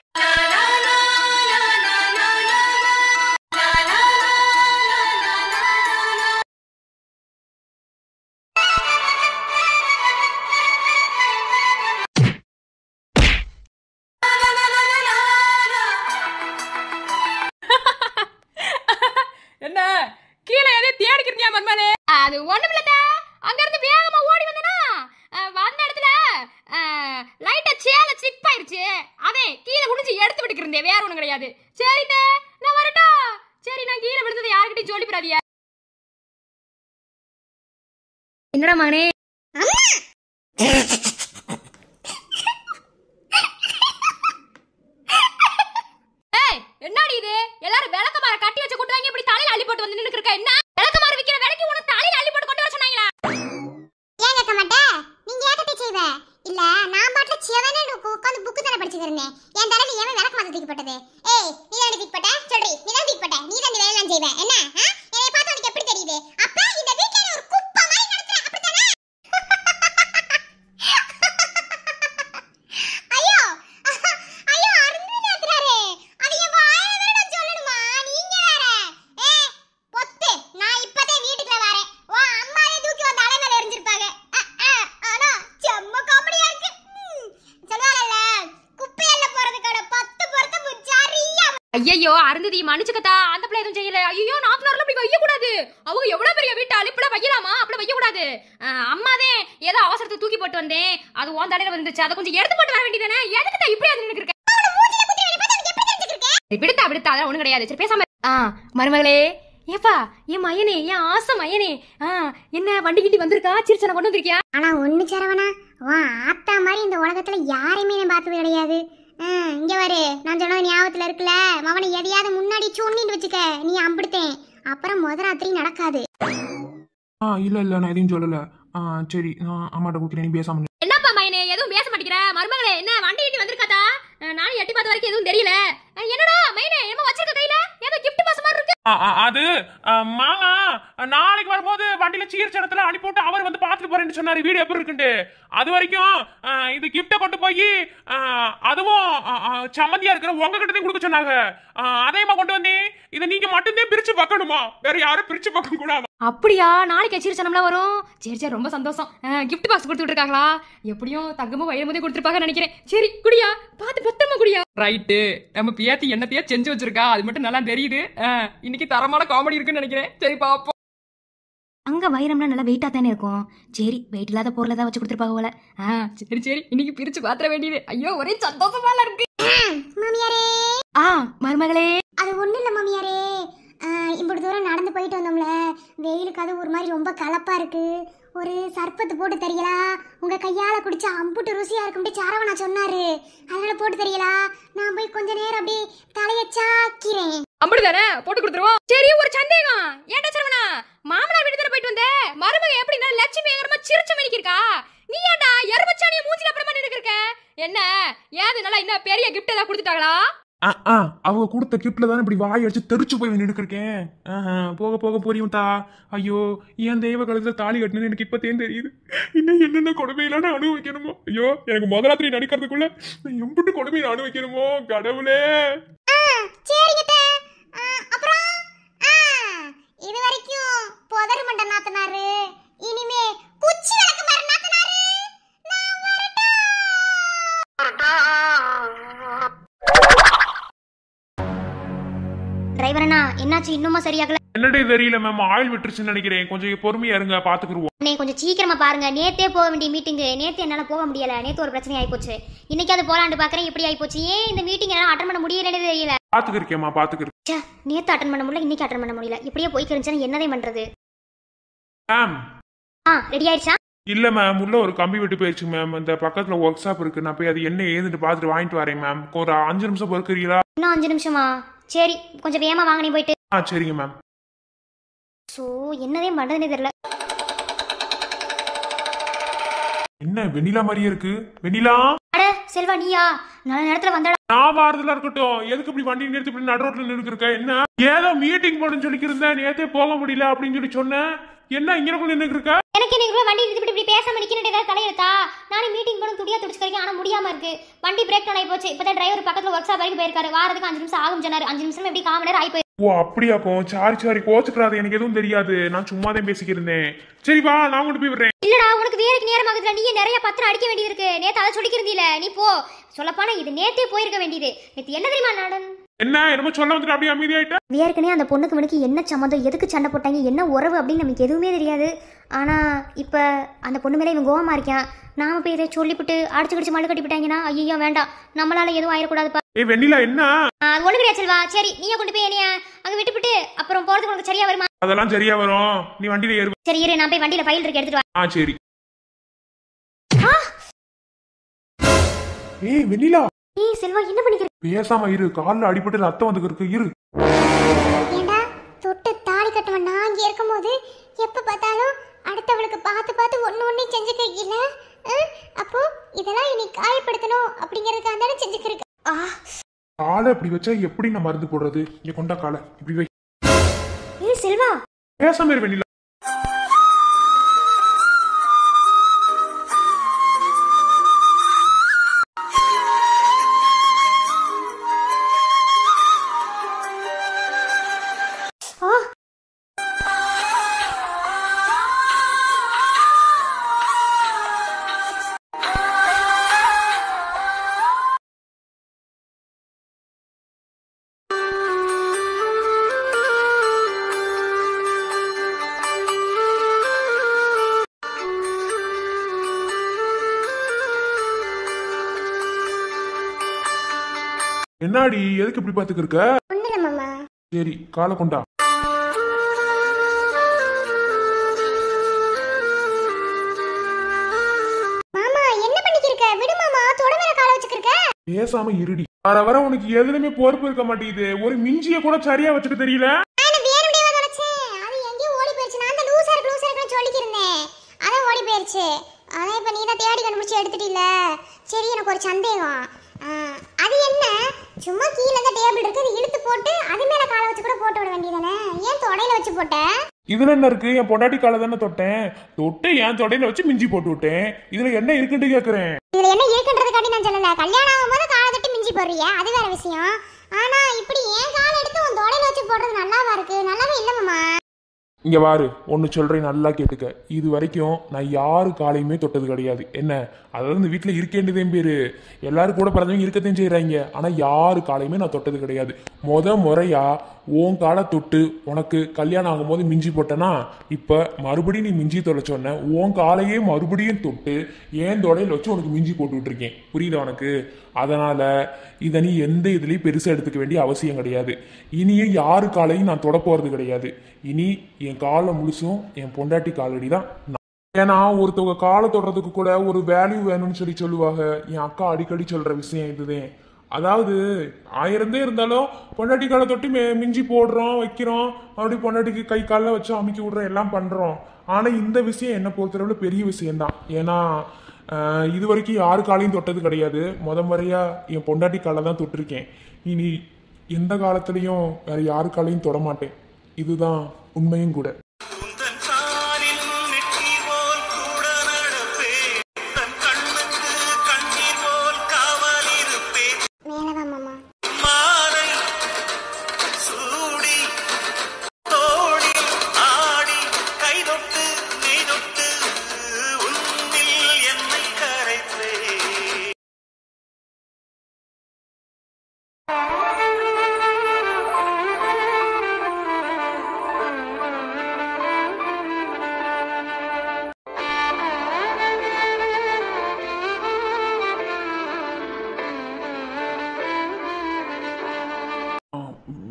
என்ன கீழே எதையும் தேடிக்கிறீங்க மர்மனே? அது ஒண்ணுமில்லடா. அங்க இருந்து வேகமா ஓடி வந்தனா வந்த இடத்துல லைட்டா சேல ஸ்லிப் ஆயிருச்சு. அதே கீழே குனிஞ்சு எடுத்து விட்டுக்கிறேன். வேற ஒண்ணும் கிடையாது. சரிண்ணே, நான் வரட்டா? சரி, நான் கீழே விழுந்ததை யார்கிட்டயும் சொல்லி போறாதியா. என்னடா மகனே? என்னடி இது? எல்லாரும் விளக்கமாற கட்டி வச்சு கூட்டு வாங்கி இப்படி தலையில அள்ளி போட்டு வந்து நின்னு இருக்க. என்ன விளக்கமாற விக்கிற விலைக்கு உனக்கு தலையில அள்ளி போட்டு கொண்டு வர சொன்னாங்களா? ஏன் கேட்க மாட்டே? நீங்க ஏகட்டி செய்வ இல்ல? நான் பாட்டுல சிவனே உட்கார்ந்து புக் தான படிச்சுக்கிறேன். என் தலையில ஏன் விளக்க மாத்த தூக்கி போட்டது? ஏய், நீ தான் தூக்கி போட்ட? சொல்றி, நீ தான் தூக்கி போட்ட. நீ தான் இந்த வேலையெல்லாம் செய்வ. என்ன என்னைய பார்த்தா உனக்கு எப்படி தெரியுது? அப்ப இந்த வீட்ல ஒரு குப்பை மாதிரி நடத்துற, அப்படிதானே? ஐயோ ஐயோ, அருமை நடத்துறாரே. அது என் வாயில வேற நான் சொல்லணுமா? நீங்க வேற. பொத்து, நான் இப்பதான் வீட்டுக்குள்ள வரேன். ஓ அம்மாவே தூக்கி வந்து அலை மேல எறிஞ்சிருப்பாங்க. ஆனா செம்ம காமெடியா இருக்கு. சொல்லுவாங்கல்ல, குப்பையல்ல போறதுக்கான 10 பொருத்தம் சரியா. ஐயோ, அருந்ததி மன்னிச்சுக்கத்தா. அந்த பிள்ளை எதுவும் செய்யல. ஐயோ, நாத்தனார்ல அப்படி வைக்க கூடாது. அவங்க எவ்வளவு பெரிய வீட்டு அழிப்புல வைக்கலாமா? அப்படி வைக்க கூடாது. அம்மாதே ஏதோ அவசரத்தை தூக்கி போட்டு வந்தேன். அது உன் தலையில வந்துச்சு. அதை கொஞ்சம் எடுத்து போட்டு வர வேண்டியதானே? எதுக்குதா இப்படி வந்து நின்னுட்டு இருக்க? விடுத்தா அதெல்லாம் ஒண்ணும் கிடையாது. சரி, பேசாம. மருமகளே, ஏப்பா, என் மயனே, என் ஆசை மயனே. என்ன வண்டி கிண்டி வந்திருக்கா? சிரிச்சனை கொண்டு வந்திருக்கியா? ஆனா ஒண்ணு சரவணா, உன் ஆத்தா மாதிரி இந்த உலகத்துல யாரையுமே நான் பார்த்தது கிடையாது. இங்க பாரு, நான் சொன்னது ஞாபகத்துல இருக்குல்ல? அவனை எதையாவது முன்னாடி சொன்னிட்டு வச்சுக்க, நீ அம்பிடுத்தேன். அப்புறம் முத ராத்திரி நடக்காது. இல்ல நான் எதையும் சொல்லல. சரி, நான் அம்மாட்ட கொடுக்குறேன், நீ பேசாம. என்னப்பா மயனே, எதுவும் பேச மாட்டேங்கிற? மருமகளே, என்ன வண்டி கிண்டி வந்திருக்காதா? நானும் எட்டி பார்த்த வரைக்கும் எதுவும் தெரியல. என்னடா மயனே, என்ன வச்சிருக்க கையில? ஏதோ கிஃப்ட் பாஸ் மாதிரி இருக்கு. அது மாமா நாளைக்கு வரும்போது வண்டியில சீர்ச்சனத்துல அனுப்பிவிட்டு அவர் வந்து பாத்துட்டு போறேன்னு சொன்னாரு வீடு எப்படி இருக்குண்டு. அது வரைக்கும் இது கிஃப்ட கொண்டு போய் அதுவும் சம்மந்தியா இருக்கிற உங்ககிட்ட கொடுக்க சொன்னாங்க. அதையுமா கொண்டு வந்தேன். இதை நீங்க மட்டும்தான் பிரிச்சு பார்க்கணுமா, வேற யாரும் பிரிச்சு பார்க்க கூடாது. அப்படியா? நாளைக்கு சீர்ச்சனம்லாம் வரும். சரி சரி, ரொம்ப சந்தோஷம். கிஃப்ட் பாக்ஸ் கொடுத்துட்டு இருக்காங்களா? எப்படியும் தங்கமும் வயிறுமுதே கொடுத்துருப்பாங்க நினைக்கிறேன். சரி குடியா, பார்த்து பத்திரமா குடியா. ரைட்டு, நம்ம பியாத்தி என்னத்தையா செஞ்சு வச்சிருக்கா, அது மட்டும் நல்லா தெரியுது. இன்னைக்கு தரமான காமெடி இருக்குன்னு நினைக்கிறேன். சரி பாப்போம். அங்க வைரம்னா நல்லா வெயிட்டா தானே இருக்கும். சரி, வெயிட் இல்லாத பொருளை தான் வச்சு கொடுத்துருப்பாங்க போல. சரி சரி, இன்னைக்கு பிரிச்சு பாத்திர வேண்டியது. ஐயோ, ஒரே சந்தோஷமா இருக்கு. மாமியாரே. மருமகளே. அது ஒண்ணு இல்ல மாமியாரே, இப்படி தூரம் நடந்து போயிட்டு வந்தோம்ல, வெயிலுக்கு அது ஒரு மாதிரி ரொம்ப கலப்பா இருக்கு. ஒரு சர்பத்து போட்டு தரீங்களா? உங்க கையால குடிச்சா அம்புட்டு ருசியா இருக்கும்ட்டு சாரவனா சொன்னாரு. அதனால போட்டு தரீங்களா? நான் போய் கொஞ்ச நேரம் அப்படி தலைய சாக்கிறேன். அப்படிதானே, போட்டு கொடுத்துருவோம். சரி, ஒரு சந்தேகம். ஏன்டா சரவணா, மாமனார் வீட்டு தானே போயிட்டு வந்த, மருமக எப்படின்னா லட்சுமி ஏகரமா சிரிச்ச மணிக்கு இருக்கா? நீ ஏன்டா எருமச்சானிய மூஞ்சில அப்புறமா நின்னுக்கு இருக்க? என்ன ஏது நல்லா இன்னும் பெரிய கிஃப்ட் ஏதாவது கொடுத்துட்டாங்களா? அவங்க கொடுத்த கிஃப்ட்ல தானே இப்படி வாய் அடிச்சு தெரிச்சு போய் நின்னுக்கிருக்கேன். போக போக புரியும் தா. ஐயோ, என் தெய்வ கழுத்துல தாலி கட்டணும்னு எனக்கு இப்பத்தேன் தெரியுது. இன்னும் என்னென்ன கொடுமையெல்லாம் நான் அனுபவிக்கணுமோ. ஐயோ, எனக்கு முதலாத்திரி நடிக்கிறதுக்குள்ள எம்பிட்டு கொடுமையை அனுபவிக்கணுமோ கடவுளே. சரிங்க. அப்புறம் இது வரைக்கும் புதர் மண்ட நாத்தனாரு, இனிமே குச்சி விளக்கு மர நாத்தனாரு. நான் வரட்டா. டிரைவரனா, என்னாச்சு? இன்னுமா சரியாகல? என்னடே தெரியல மேம், ஆயில் விட்டுருச்சுன்னு நினைக்கிறேன். கொஞ்சம் பொறுமையா இருங்க, பாத்துக்குருவோம். கொஞ்சம் சீக்கிரமா பாருங்க. நேத்தே போக வேண்டிய மீட்டிங்கு, நேத்து என்னால போக முடியல. நேத்து ஒரு பிரச்சனை ஆயிப்போச்சு. இன்னைக்கு அது போலான்னு பாக்குறேன், இப்படி ஆயிப்போச்சு. ஏன் இந்த மீட்டிங் என்னால அட்டன் பண்ண முடியலன்னு தெரியல. பாத்துக்கிருக்கேம்மா, பாத்துக்கிருக்கேன். நேத்து அட்டன் பண்ண முடியல, இன்னைக்கு அட்டன் பண்ண முடியல. இப்படியே போய்க்கு இருந்துச்சுன்னா என்னதே பண்றது? மேம் ரெடி ஆயிடுச்சா? இல்ல மேம், உள்ள ஒரு கம்பி விட்டு போயிடுச்சு மேம். இந்த பக்கத்துல ஒர்க் ஷாப் இருக்கு, நான் போய் அது என்ன ஏதுன்னு பாத்துட்டு வாங்கிட்டு வரேன் மேம். ஒரு 5 நிமிஷம் பொறுக்கிறீங்களா? இன்னும் 5 நிமிஷமா? சரி, கொஞ்சம் வேகமா வாங்க. நீ போயிட்டு. சரிங்க மேம். சோ என்னதே பண்றதுனே தெரியல. என்ன வெண்ணிலா மாதிரியே இருக்கு? வெண்ணிலா. அட செல்வா, நீயா? நல்ல நேரத்துல வந்தடா. நான் வாரத்துல இருக்கட்டும், எதுக்கு இப்படி வண்டி நிறுத்தி இப்படி நடு ரோட்ல நின்னுக்கிருக்க? என்ன ஏதோ மீட்டிங் போடுன்னு சொல்லிக்கிருந்தேன், நேத்தே போக முடியல அப்படின்னு சொல்லி சொன்னேன். என்ன இங்க நின்னுக்கு இருக்க? எனக்கு நீங்க வண்டி நிறுத்தி இப்படி பேசாம நிக்கிறேன். ஏதாவது தலையெடுத்தா? நானே மீட்டிங் போட துடியா துடிச்சுக்கிறேன், ஆனா முடியாம இருக்கு. வண்டி பிரேக் டவுன் ஆகி போச்சு. இப்பதான் டிரைவர் பக்கத்துல ஒர்க் ஷாப் வரைக்கும் போயிருக்காரு. வாரத்துக்கு 5 நிமிஷம் ஆகும் சொன்னாரு. 5 நிமிஷம் எப்படி 1/4 மணி நேரம் ஆகி போய். ஓ அப்படியாக்கும். சாரி கோச்சுக்கிறாது, எனக்கு எதுவும் தெரியாது. நான் சும்மா தான் பேசிக்கிருந்தேன். சரி வா, நான் கொண்டு போய் விடுறேன். இல்லடா, உனக்கு வேலைக்கு நேரம் ஆகுதுல. நீயே நிறைய பத்திரம் அடிக்க வேண்டியது இருக்கு. நேத்து அதை சொல்லிக்கிறீல. நீ போ. சொல்லப்பானா இது நேத்தே போயிருக்க வேண்டியது. நேத்து என்ன தெரியுமா நடன்? என்ன என்னமோ சொல்ல வந்துட்டு அப்படியே அமைதியாயிட்ட? ஏற்கனவே அந்த பொண்ணுக்கு மணிக்கு என்ன சம்மந்தம், எதுக்கு சண்டை போட்டாங்க, என்ன உறவு அப்படின்னு நமக்கு எதுவுமே தெரியாது. ஆனா இப்ப அந்த பொண்ணு மேல இவன் கோவமா இருக்கான். நாம போய் இதை சொல்லிவிட்டு அடிச்சு கடிச்சு மழை கட்டி விட்டாங்கன்னா ஐயோ வேண்டாம், நம்மளால எதுவும் ஆயிடக்கூடாதுப்பா. வெண்ணிலா என்ன? அது ஒண்ணு கிடையாது செல்வா. சரி, நீயே கொண்டு போய் என்னைய அங்க விட்டுவிட்டு அப்புறம் போறதுக்கு உனக்கு சரியா வருமா? அதெல்லாம் சரியா வரும், நீ வண்டியில ஏறு. சரி இரு, நான் போய் வண்டியில ஃபைல் இருக்கு எடுத்துட்டு வா. சரி. ஏய் வெண்ணிலா. ஏய் செல்வா, என்ன பண்ணிக்கிற? பேசாம இரு, கால்ல அடிபட்டு ரத்தம் வந்துருக்கு. இரு. ஏண்டா தொட்டு தாலி கட்டவன் நான் இங்க இருக்கும்போது எப்ப பார்த்தாலும் அடுத்தவளுக்கு பார்த்து பார்த்து ஒண்ணு செஞ்சுக்கிறீங்கள? அப்போ இதெல்லாம் இனி காயப்படுத்தணும் அப்படிங்கறதுக்காக தானே செஞ்சுக்கிறீங்க. காலை இப்படி வச்சா எப்படி நான் மருந்து போடுறது? இங்க கொண்டா காலை இப்படி வை. ஏய் செல்வா, பேசாம இரு வெண்ணிலா. என்னாடி எதுக்கு இப்படி பாத்துக்க இருக்க? ஒண்ணுல மாமா. சரி காலை கொண்டா. மாமா என்ன பண்ணிக்கிருக்க? விடு மாமா, தொட மேல காலை வச்சுக்கிருக்க. பேசாம இருடி. வர உனக்கு எதுலயுமே பொறுப்பு இருக்க மாட்டேங்குது. ஒரு மிஞ்சிய கூட சரியா வச்சுக்க தெரியல. நான் வேணும்னே வச்சேன். அது எங்கேயோ ஓடி போயிடுச்சு. நான் அந்த லூசா இருக்குன்னு சொல்லிக்கிருந்தேன். அதான் ஓடி போயிடுச்சு. அதான் இப்ப நீ தான் தேடி கண்டுபிடிச்சு எடுத்துட்டீல. சரி, எனக்கு ஒரு சந்தேகம். அது என்ன, சும்மா கீழே தான் டேபிள் இருக்கு, அது இழுத்து போட்டு அது மேல காலை வச்சு கூட போட்டு விட வேண்டியதானே? போட்ட? இதுல என்ன இருக்கு? என் பொண்டாட்டி காலை தானே தொட்டேன். தொட்டு என் தொடையில வச்சு மிஞ்சி போட்டு விட்டேன். இதுல என்ன இருக்குன்னு கேக்குறேன். இதுல என்ன இருக்குன்றதுக்காண்டி நான் சொல்லல. கல்யாணம் ஆகும்போது காலை தொட்டு மிஞ்சி போடுறியா, அது வேற விஷயம். ஆனா இப்படி என் காலை எடுத்து உன் தொடையில வச்சு போடுறது நல்லாவா இருக்கு? நல்லாவே இல்ல மாமா. இங்க வாரு, ஒன்னு சொல்றேன், நல்லா கேட்டுக்க. இது வரைக்கும் நான் யாரு காலையுமே தொட்டது கிடையாது. என்ன, அதாவது இந்த வீட்டுல இருக்கேண்டதே பேரு. எல்லாரும் கூட பிறந்தவங்க இருக்கத்தையும் செய்யறாங்க. ஆனா யாரு காலையுமே நான் தொட்டது கிடையாது. முறையா உன் காலை தொட்டு உனக்கு கல்யாணம் ஆகும்போது மிஞ்சி போட்டேன்னா, இப்ப மறுபடியும் நீ மிஞ்சி தொலைச்சோன்ன உன் காலையே மறுபடியும் தொட்டு ஏன் தொடையில வச்சு உனக்கு மிஞ்சி போட்டு விட்டுருக்கேன். புரியுதா உனக்கு? அதனால இதை நீ எந்த இதுலயும் பெருசா எடுத்துக்க வேண்டிய அவசியம் கிடையாது. இனியும் யாரு காலையும் நான் தொட போறது கிடையாது. இனி என் காலை முழுசும் என் பொண்டாட்டி காலடி தான். ஏன்னா ஒருத்தவங்க காலை தொடுறதுக்கு கூட ஒரு வேல்யூ வேணும்னு சொல்லுவாங்க. என் அக்கா அடிக்கடி சொல்ற விஷயம் இதுதான். அதாவது 1000 இருந்தாலும் பொண்டாட்டி காலை தொட்டி மிஞ்சி போடுறோம், வைக்கிறோம், அப்படி பொண்டாட்டிக்கு கை காலில் வச்சு அமுக்கி விடுறோம், எல்லாம் பண்றோம். ஆனா இந்த விஷயம் என்ன பொறுத்தளவுல பெரிய விஷயம்தான். ஏன்னா இது வரைக்கும் யாரு காலையும் தொட்டது கிடையாது. முறையா என் பொண்டாட்டி காலை தான் தொட்டிருக்கேன். இனி எந்த காலத்திலையும் வேற யாரு காலையும் தொட மாட்டேன். இதுதான் உண்மையும் கூட.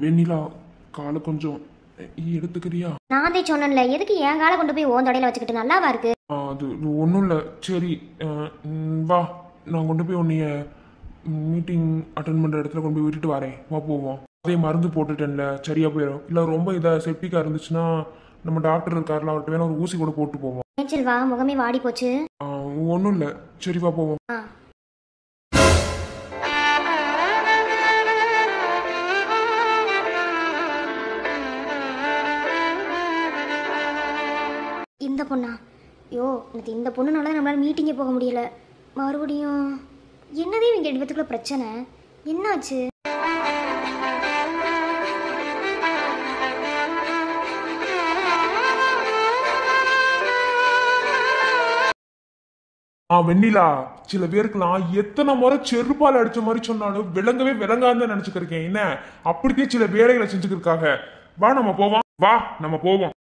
வெண்ணிலா, காலை கொஞ்சம் எடுத்துக்கிறியா? நான் தான் சொன்னேன்ல, எதுக்கு என் காலை கொண்டு போய் ஓன் தொடையில வச்சுக்கிட்டு? நல்லாவா இருக்கு? அது ஒன்றும் இல்லை. சரி வா, நான் கொண்டு போய் உன்னைய மீட்டிங் அட்டன் பண்ணுற இடத்துல கொண்டு போய் விட்டுட்டு வரேன். வா போவோம். அதே மருந்து போட்டுட்டேன்ல, சரியா போயிடும். இல்லை ரொம்ப இதாக செப்டிக்காக இருந்துச்சுன்னா நம்ம டாக்டர் இருக்காருல, அவர்கிட்ட வேணா ஒரு ஊசி கூட போட்டு போவோம். மேய்ச்சல் வா, முகமே வாடி போச்சு. ஒன்றும் இல்லை, சரி வா போவோம். இந்த பொண்ணா? யோ, எனக்கு இந்த பொண்ணுனால நம்மளால மீட்டிங்கே போக முடியல. மறுபடியும் என்னதே இவங்க 2 பேத்துக்குள்ள பிரச்சனை? என்னாச்சு? வெண்ணிலா, சில பேருக்குலாம் எத்தனை முறை செருப்பால் அடிச்ச மாதிரி சொன்னாலும் விளங்கவே விளங்காதுன்னு நினைச்சுக்கிருக்கேன். என்ன, அப்படித்தான் சில வேலைகளை செஞ்சுக்கிருக்காங்க. வா நம்ம போவோம். வா நம்ம போவோம்.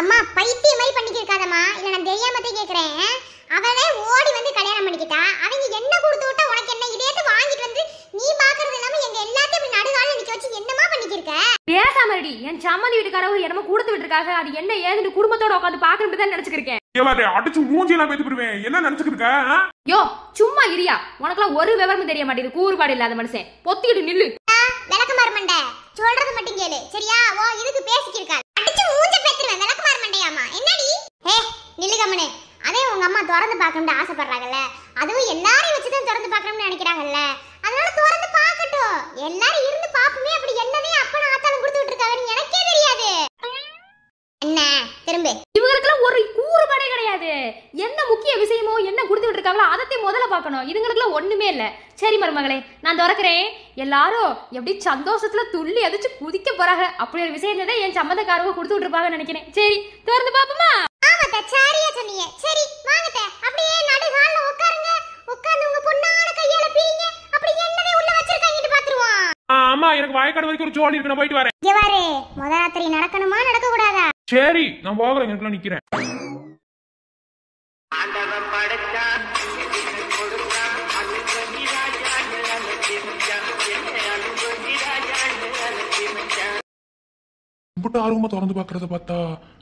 அம்மா பைத்தியம் மாதிரி பண்ணிக்கிருக்காதம்மா. இல்ல நான் தெரியாமத்தே கேக்குறேன். அவளே ஓடி வந்து கல்யாணம் பண்ணிக்கிட்டா. அவங்க என்ன கொடுத்து விட்டா உனக்கு என்ன? இதேத்து வாங்கிட்டு வந்து நீ பாக்குறது இல்லாம எங்க எல்லாத்தையும் இப்படி நடுகால நிக்க வச்சு என்னமா பண்ணிக்கிருக்க? பேசாமடி, என் சம்மந்தி வீட்டுக்காரவங்க என்னமோ கொடுத்து விட்டுருக்காங்க. அது என்ன ஏதுன்னு குடும்பத்தோட உட்காந்து பாக்கணும்னு தான் நினைச்சுக்கிருக்கேன். அடிச்சு மூஞ்சியெல்லாம் பேத்து போடுவேன். என்ன நினைச்சுக்கிருக்க? யோ சும்மா இரியா, உனக்குலாம் ஒரு விவரமும் தெரிய மாட்டேங்குது. கூறுபாடு இல்லாத மனுஷன். பொத்திக்கிட்டு நில்லு. விளக்கமார் மண்டை, சொல்றது மட்டும் கேளு சரியா? ஓ இதுக்கு பேசிக்கிருக்கா. அடிச்சு மூஞ்ச பேத்துறேன். விளக்கமார் மண்டையாமா என்னடி? நில்லுகம்மனே, அதே உங்க அம்மா திறந்து பார்க்கணும்னு ஆசைப்படுறாங்கல்ல, அதுவும் எல்லாரையும் வச்சுதான் திறந்து பார்க்கணும்னு நினைக்கிறாங்கல்ல, அதனால திறந்து பார்க்கட்டும். எல்லாரும் இருந்து பாப்போமே. அப்படி என்னவே அப்பனும் ஆத்தாலும் கொடுத்து விட்டுருக்காங்கன்னு எனக்கே தெரியாது. என்ன என்ன முக்கிய விஷயமோ என்ன கொடுத்து விட்டுருக்காங்களோ அதைத்தையும் முதல்ல பார்க்கணும். இதுங்களுக்குலாம் ஒண்ணுமே இல்லை. சரி மருமகளே, நான் திறக்கிறேன். எல்லாரும் எப்படி சந்தோஷத்துல துள்ளி அதிச்சு குதிக்க போறாங்க. அப்படி ஒரு விஷயம் தான் என் சம்மந்தக்காரங்க கொடுத்து விட்டுருப்பாங்கன்னு நினைக்கிறேன். சரி திறந்து பாப்போமா? ஆமாத்த, சரியா சொன்னீங்க. சரி வாங்கத்த, அப்படியே நடு ஹால்ல உட்காருங்க. உட்கார்ந்து உங்க பொண்ணான கையால பீங்க. அப்படி என்னவே உள்ள வச்சிருக்காங்கன்னு பாத்துருவோம். ஆமா, எனக்கு வாய்க்காடு வரைக்கும் ஒரு ஜோலி இருக்கு, நான் போயிட்டு வரேன். இங்க பாரு, முத ராத்திரி நடக்கணுமா நடக்க கூடாதா? சரி நான் போகிறேன், எனக்குலாம் நிக்கிறேன். இப்படி ஆர்வமா திறந்து பாக்குறத பார்த்தா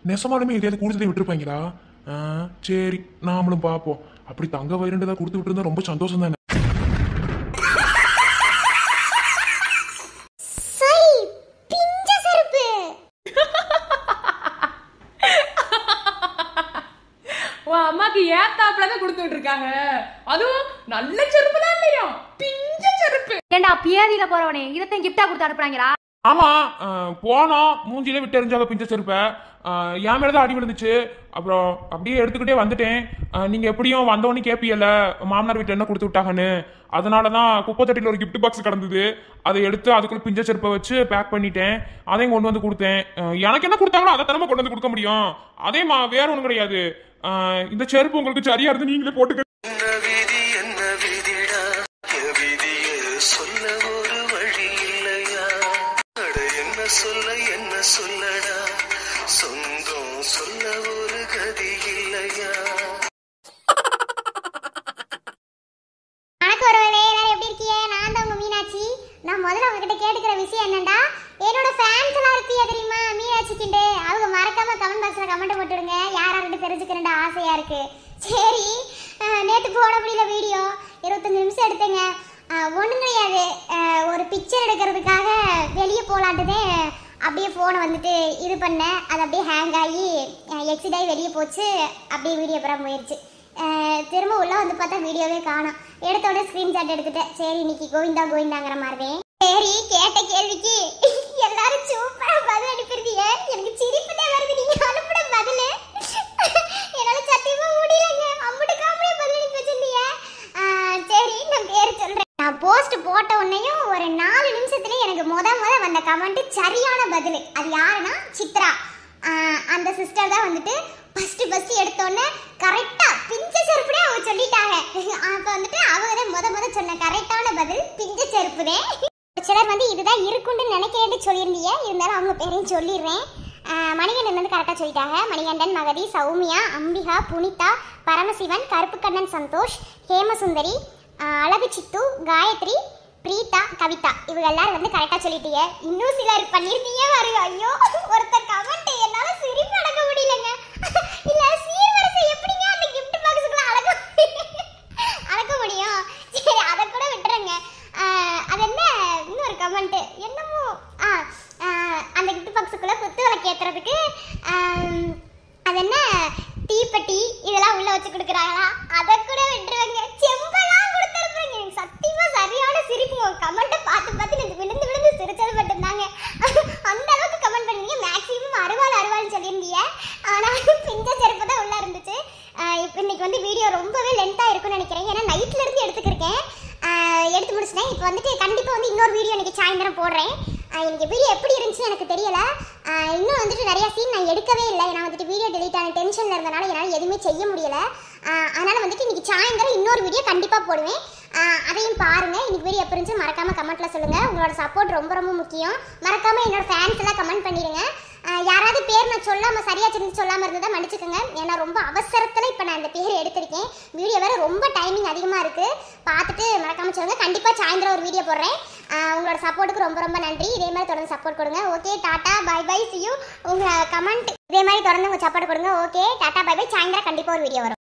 நெசமாலுமே எதையாவது கூடுதலே விட்டுருப்பாங்களா? சரி நாமளும் பாப்போம். அப்படி தங்க வயிறுன்றதா கொடுத்து விட்டுருந்தா ரொம்ப சந்தோஷம் தானே. அம்மாக்கு ஏத்தாப்புலதான் கொடுத்து விட்டுருக்காங்க. அதுவும் நல்ல செருப்பு தான் இல்லையா, பிஞ்ச செருப்பு. ஏண்டா பியாதியில போறவனே, இதத்தான் கிஃப்டா கொடுத்து அனுப்புறாங்களா? ஆமா, போனோம் மூஞ்சிலே விட்டு எரிஞ்சாங்க பிஞ்ச செருப்ப. என் மேலதான் அடி விழுந்துச்சு. அப்புறம் அப்படியே எடுத்துக்கிட்டே வந்துட்டேன். நீங்க எப்படியும் வந்தவொன்னு கேப்பியல மாமனார் வீட்டுல என்ன கொடுத்து விட்டாங்கன்னு. அதனாலதான் குப்பை தொட்டில ஒரு கிஃப்ட் பாக்ஸ் கிடந்தது, அதை எடுத்து அதுக்குள்ள பிஞ்ச செருப்பை வச்சு பேக் பண்ணிட்டேன். அதையும் கொண்டு வந்து கொடுத்தேன். எனக்கு என்ன கொடுத்தாங்களோ அதை தரமா கொண்டு வந்து கொடுக்க முடியும். அதே வேற ஒண்ணும் கிடையாது. இந்த செருப்பு உங்களுக்கு சரியா இருந்து நீங்களே போட்டுக்க. என்ன சொல்லடா சொந்தம் சொல்ல ஒரு கதி இல்லையா? வணக்கம் ஒருவரே, எல்லாரும் எப்படி இருக்கீங்க? நான் தான் உங்க மீனாட்சி. நான் முதல்ல உங்ககிட்ட கேட்டுக்கிற விஷயம் என்னன்னா, என்னோட ஃபேன்ஸ் எல்லாம் இருக்கியா தெரியுமா மீனாட்சிக்கிண்டு, அவங்க மறக்காம கமெண்ட் பாக்ஸ்ல கமெண்ட் போட்டுடுங்க. யாராருன்னு தெரிஞ்சுக்கிறேன் ஆசையா இருக்கு. சரி, நேற்று போட முடியல வீடியோ 25 நிமிஷம் எடுத்தேங்க. ஒன்றும் கிடையாது, ஒரு பிக்சர் எடுக்கிறதுக்காக வெளியே போகலான்ட்டுதே அப்படியே ஃபோனை வந்துட்டு இது பண்ணேன். அது அப்படியே ஹேங் ஆகி எக்ஸிட் ஆகி வெளியே போச்சு. அப்படியே வீடியோ அப்புறம் போயிடுச்சு. திரும்ப உள்ள வந்து பார்த்தா வீடியோவே காணோம். எடுத்தோட ஸ்க்ரீன்ஷாட் எடுத்துட்டேன். சரி இன்னைக்கு கோவிந்தா கோவிந்தாங்கிற மாதிரிவே. சரி, கேட்ட கேள்விக்கு எல்லாரும் சூப்பரா பதில் அனுப்பிருந்தீங்க. எனக்கு சிரிப்பு தான் வருது நீங்க அனுப்பின பதில். என்னால சத்தியமா முடியலங்க, அம்புட்டு காமெடியா பதில் அனுப்பி வச்சிருந்தீங்க. சரி நான் பேர் சொல்றேன். நான் போஸ்ட் போட்ட உடனேயும் ஒரு 4 நிமிஷத்துல எனக்கு முத வந்த கமெண்ட் சரியான பதில். அது யாருன்னா சித்ரா. அந்த சிஸ்டர் தான் வந்துட்டு ஃபர்ஸ்ட் எடுத்தோடனே கரெக்டா பிஞ்ச செருப்புனே அவங்க சொல்லிட்டாங்க. அப்ப வந்துட்டு அவங்க தான் முத சொன்ன கரெக்டான பதில் பிஞ்ச செருப்புனே. சிலர் வந்து இதுதான் இருக்குன்னு நினைக்கிறேன்னு சொல்லியிருந்தீங்க. இருந்தாலும் அவங்க பேரையும் சொல்லிடுறேன். மணிகண்டன் வந்து கரெக்டாக சொல்லிட்டாங்க. மணிகண்டன், மகதி, சௌமியா, அம்பிகா, புனிதா, பரமசிவன், கருப்புக்கண்ணன், சந்தோஷ், ஹேமசுந்தரி, அழகு சித்து, காயத்ரி, பிரீதா, கவிதா, இவங்க எல்லாரும் வந்து கரெக்டாக சொல்லிட்டீங்க. இன்னும் சிலர் பண்ணியிருந்தீங்க பாருங்க. ஐயோ, ஒருத்தர் கமெண்ட் என்னால சிரிப்பு அடக்க முடியலங்க. இல்ல சீர்வரிசை எப்படிங்க அந்த கிஃப்ட் பாக்ஸுக்குள்ள அடக்க முடியும்? சரி அதை கூட விட்டுறேங்க. அது என்ன இன்னொரு கமெண்ட் என்னமோ அந்த கிஃப்ட் பாக்ஸுக்குள்ள குத்து விளக்கு ஏத்துறதுக்கு அது என்ன தீப்பெட்டி இதெல்லாம் உள்ள வச்சு கொடுக்குறாங்களா? அதை கூட விட்டுருவாங்க. செம்பெல்லாம் கொடுத்துருப்பாங்க. எனக்கு சத்தியமா சரியான சிரிப்பு. கமெண்ட்டை பார்த்து எனக்கு விழுந்து சிரிச்சது மட்டும்தாங்க. அந்த அளவுக்கு கமெண்ட் பண்ணீங்க. மேக்ஸிமம் அருவாள்னு சொல்லியிருந்தீங்க. ஆனால் பிஞ்ச செருப்பு தான் உள்ள இருந்துச்சு. இப்போ இன்னைக்கு வந்து வீடியோ ரொம்பவே லென்த்தாக இருக்கும்னு நினைக்கிறேன். ஏன்னா நைட்ல இருந்து எடுத்துக்கிருக்கேன். எடுத்து முடிச்சிட்டேன். இப்போ வந்துட்டு கண்டிப்பாக வந்து இன்னொரு வீடியோ இன்னைக்கு சாயந்தரம் போடுறேன். எனக்கு வீடியோ எப்படி இருந்துச்சுன்னு எனக்கு தெரியல. இன்னும் வந்துட்டு நிறைய சீன் நான் எடுக்கவே இல்லை. நான் வந்துட்டு வீடியோ டெலிட் ஆன டென்ஷனில் இருந்தனால என்னால் எதுவுமே செய்ய முடியல. அதனால் வந்துட்டு இன்னைக்கு சாயந்தரம் இன்னொரு வீடியோ கண்டிப்பாக போடுவேன். அதையும் பாருங்கள். இன்னைக்கு வீடியோ எப்படி இருந்துச்சு மறக்காமல் கமெண்ட்டில் சொல்லுங்கள். உங்களோட சப்போர்ட் ரொம்ப முக்கியம். மறக்காமல் என்னோட ஃபேன்ஸ் எல்லாம் கமெண்ட் பண்ணிடுங்க. யாராவது பேர் நான் சரியா சொல்லாமல் இருந்ததா மன்னிச்சுக்கோங்க. ஏன்னா ரொம்ப அவசரத்தில் இப்போ நான் இந்த பேர் எடுத்திருக்கேன். வீடியோ வேறு ரொம்ப டைமிங் அதிகமாக இருக்குது. பார்த்துட்டு மறக்காமல் சொல்லுங்கள். கண்டிப்பாக சாயந்தரம் ஒரு வீடியோ போடுறேன். உங்களோட சப்போர்ட்டுக்கு ரொம்ப நன்றி. இதே மாதிரி தொடர்ந்து சப்போர்ட் கொடுங்க. Okay, tata bye bye, see you. உங்கள் கமெண்ட் இதே மாதிரி தொடர்ந்து உங்கள் சப்போர்ட் கொடுங்க. Okay, tata bye bye. சாயந்தரம் கண்டிப்பாக ஒரு வீடியோ வரும்.